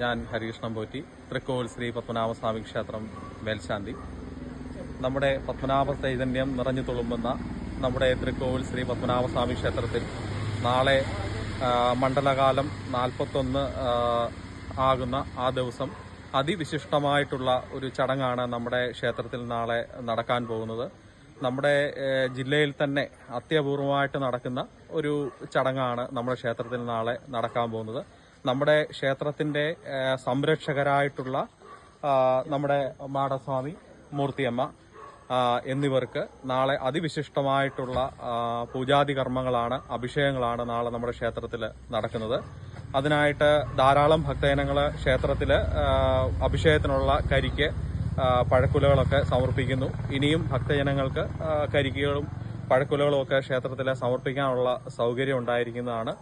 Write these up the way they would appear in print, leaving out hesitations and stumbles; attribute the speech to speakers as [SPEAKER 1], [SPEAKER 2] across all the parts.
[SPEAKER 1] ഞാൻ ഹരികൃഷ്ണൻ പോറ്റി, തൃക്കോവിൽ ശ്രീ പത്മനാഭസ്വാമി ക്ഷേത്രം മേൽശാന്തി. നമ്മുടെ പത്മനാഭ ചൈതന്യം നിറഞ്ഞു തുളുമ്പുന്ന നമ്മുടെ തൃക്കോവിൽ ശ്രീ പത്മനാഭസ്വാമി ക്ഷേത്രത്തിൽ നാളെ മണ്ഡലകാലം 41 ആകുന്ന ആ ദിവസം അതിവിശിഷ്ടമായിട്ടുള്ള ഒരു ചടങ്ങാണ് നമ്മുടെ ക്ഷേത്രത്തിൽ നാളെ നടക്കാൻ പോകുന്നത്. നമ്മുടെ ജില്ലയിൽ തന്നെ അത്യപൂർവമായിട്ട് നടക്കുന്ന ഒരു ചടങ്ങാണ് നമ്മുടെ ക്ഷേത്രത്തിൽ നാളെ നടക്കാൻ പോകുന്നത്. നമ്മുടെ ക്ഷേത്രത്തിന്റെ സംരക്ഷകരായിട്ടുള്ള നമ്മുടെ മാടസ്വാമി, മൂർത്തിയമ്മ എന്നിവർക്ക് നാളെ അതിവിശിഷ്ടമായിട്ടുള്ള പൂജാതി കർമ്മങ്ങളാണ്, അഭിഷേകങ്ങളാണ് നാളെ നമ്മുടെ ക്ഷേത്രത്തിൽ നടക്കുന്നത്. അതിനായിട്ട് ധാരാളം ഭക്തജനങ്ങൾ ക്ഷേത്രത്തിൽ അഭിഷേകത്തിനുള്ള കരിക്ക്, പഴക്കുലകളൊക്കെ സമർപ്പിക്കുന്നു. ഇനിയും ഭക്തജനങ്ങൾക്ക് കരിക്കുകളും പഴക്കുലകളും ഒക്കെ ക്ഷേത്രത്തിൽ സമർപ്പിക്കാനുള്ള സൗകര്യം ഉണ്ടായിരിക്കുന്നതാണ്.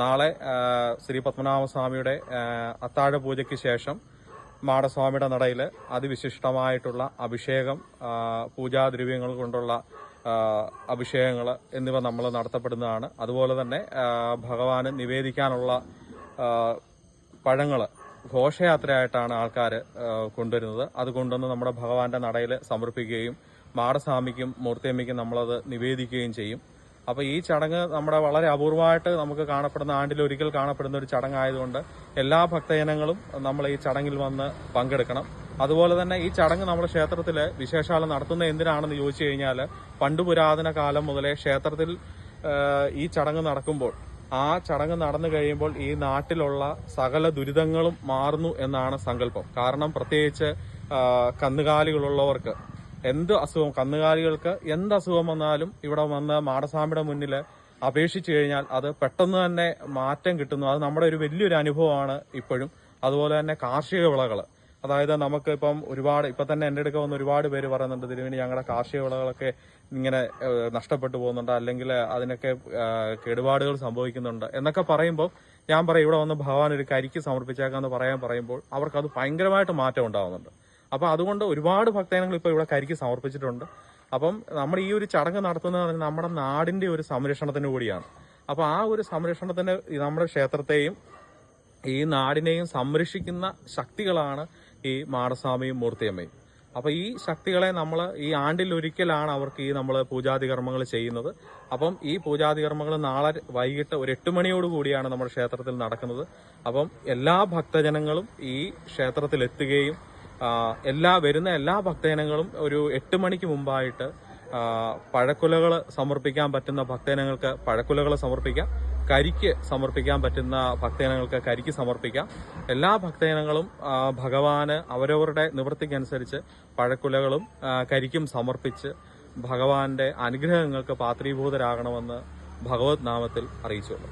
[SPEAKER 1] നാളെ ശ്രീ പത്മനാഭസ്വാമിയുടെ അത്താഴ പൂജയ്ക്ക് ശേഷം മാടസ്വാമിയുടെ നടയിൽ അതിവിശിഷ്ടമായിട്ടുള്ള അഭിഷേകം, പൂജാദ്രവ്യങ്ങൾ കൊണ്ടുള്ള അഭിഷേകങ്ങൾ എന്നിവ നമ്മൾ നടത്തപ്പെടുന്നതാണ്. അതുപോലെ തന്നെ ഭഗവാന് നിവേദിക്കാനുള്ള പഴങ്ങൾ ഘോഷയാത്രയായിട്ടാണ് ആൾക്കാർ കൊണ്ടുവരുന്നത്. അത് കൊണ്ടുവന്ന് നമ്മുടെ ഭഗവാന്റെ നടയിൽ സമർപ്പിക്കുകയും മാടസ്വാമിക്കും മൂർത്തിയമ്മയ്ക്കും നമ്മളത് നിവേദിക്കുകയും ചെയ്യും. അപ്പോൾ ഈ ചടങ്ങ് നമ്മുടെ വളരെ അപൂർവമായിട്ട് നമുക്ക് കാണപ്പെടുന്ന, ആണ്ടിലൊരിക്കൽ കാണപ്പെടുന്ന ഒരു ചടങ്ങായതുകൊണ്ട് എല്ലാ ഭക്തജനങ്ങളും നമ്മൾ ഈ ചടങ്ങിൽ വന്ന് പങ്കെടുക്കണം. അതുപോലെ തന്നെ ഈ ചടങ്ങ് നമ്മുടെ ക്ഷേത്രത്തിൽ വിശേഷാൽ നടത്തുന്നത് എന്തിനാണെന്ന് ചോദിച്ചു കഴിഞ്ഞാൽ, പണ്ട് പുരാതന കാലം മുതലേ ക്ഷേത്രത്തിൽ ഈ ചടങ്ങ് നടക്കുമ്പോൾ, ആ ചടങ്ങ് നടന്നു കഴിയുമ്പോൾ ഈ നാട്ടിലുള്ള സകല ദുരിതങ്ങളും മാറുന്നു എന്നാണ് സങ്കല്പം. കാരണം പ്രത്യേകിച്ച് കന്നുകാലികളുള്ളവർക്ക് എന്ത് അസുഖം, കന്നുകാലികൾക്ക് എന്ത് അസുഖം വന്നാലും ഇവിടെ വന്ന് മാടസ്വാമിയുടെ മുന്നിൽ അപേക്ഷിച്ചു കഴിഞ്ഞാൽ അത് പെട്ടെന്ന് തന്നെ മാറ്റം കിട്ടുന്നു. അത് നമ്മുടെ ഒരു വലിയൊരു അനുഭവമാണ് ഇപ്പോഴും. അതുപോലെ തന്നെ കാർഷിക വിളകൾ, അതായത് നമുക്ക് ഇപ്പൊ തന്നെ എന്റെ അടുക്ക വന്ന് ഒരുപാട് പേര് പറയുന്നുണ്ട്, തിരുവേണി ഞങ്ങളുടെ കാർഷിക വിളകളൊക്കെ ഇങ്ങനെ നഷ്ടപ്പെട്ടു പോകുന്നുണ്ട്, അല്ലെങ്കിൽ അതിനൊക്കെ കേടുപാടുകൾ സംഭവിക്കുന്നുണ്ട് എന്നൊക്കെ പറയുമ്പോൾ ഞാൻ പറയും, ഇവിടെ വന്ന് ഭഗവാൻ ഒരു കരിക്ക് സമർപ്പിച്ചേക്കാന്ന് പറയുമ്പോൾ അവർക്കത് ഭയങ്കരമായിട്ട് മാറ്റം ഉണ്ടാവുന്നുണ്ട്. അപ്പൊ അതുകൊണ്ട് ഒരുപാട് ഭക്തജനങ്ങൾ ഇപ്പോൾ ഇവിടെ കരിക്ക് സമർപ്പിച്ചിട്ടുണ്ട്. അപ്പം നമ്മൾ ഈ ഒരു ചടങ്ങ് നടത്തുന്നത് നമ്മുടെ നാടിന്റെ ഒരു സംരക്ഷണത്തിന് കൂടിയാണ്. അപ്പൊ ആ ഒരു സംരക്ഷണത്തിന് നമ്മുടെ ക്ഷേത്രത്തെയും ഈ നാടിനെയും സംരക്ഷിക്കുന്ന ശക്തികളാണ് ഈ മാടസ്വാമിയും മൂർത്തിയമ്മയും. അപ്പൊ ഈ ശക്തികളെ നമ്മൾ ഈ ആണ്ടിൽ ഒരിക്കലാണ് അവർക്ക് ഈ നമ്മൾ പൂജാതി കർമ്മങ്ങൾ ചെയ്യുന്നത്. അപ്പം ഈ പൂജാതി കർമ്മങ്ങൾ നാളെ വൈകിട്ട് ഒരു 8 മണിയോടുകൂടിയാണ് നമ്മുടെ ക്ഷേത്രത്തിൽ നടക്കുന്നത്. അപ്പം എല്ലാ ഭക്തജനങ്ങളും ഈ ക്ഷേത്രത്തിൽ എത്തുകയും വരുന്ന എല്ലാ ഭക്തജനങ്ങളും ഒരു 8 മണിക്ക് മുമ്പായിട്ട് പഴക്കുലകൾ സമർപ്പിക്കാൻ പറ്റുന്ന ഭക്തജനങ്ങൾക്ക് പഴക്കുലകൾ സമർപ്പിക്കാം, കരിക്ക് സമർപ്പിക്കാൻ പറ്റുന്ന ഭക്തജനങ്ങൾക്ക് കരിക്ക് സമർപ്പിക്കാം. എല്ലാ ഭക്തജനങ്ങളും ഭഗവാന് അവരവരുടെ നിവൃത്തിക്കനുസരിച്ച് പഴക്കുലകളും കരിക്കും സമർപ്പിച്ച് ഭഗവാന്റെ അനുഗ്രഹങ്ങൾക്ക് പാത്രീഭൂതരാകണമെന്ന് ഭഗവത് നാമത്തിൽ അറിയിച്ചുള്ളൂ.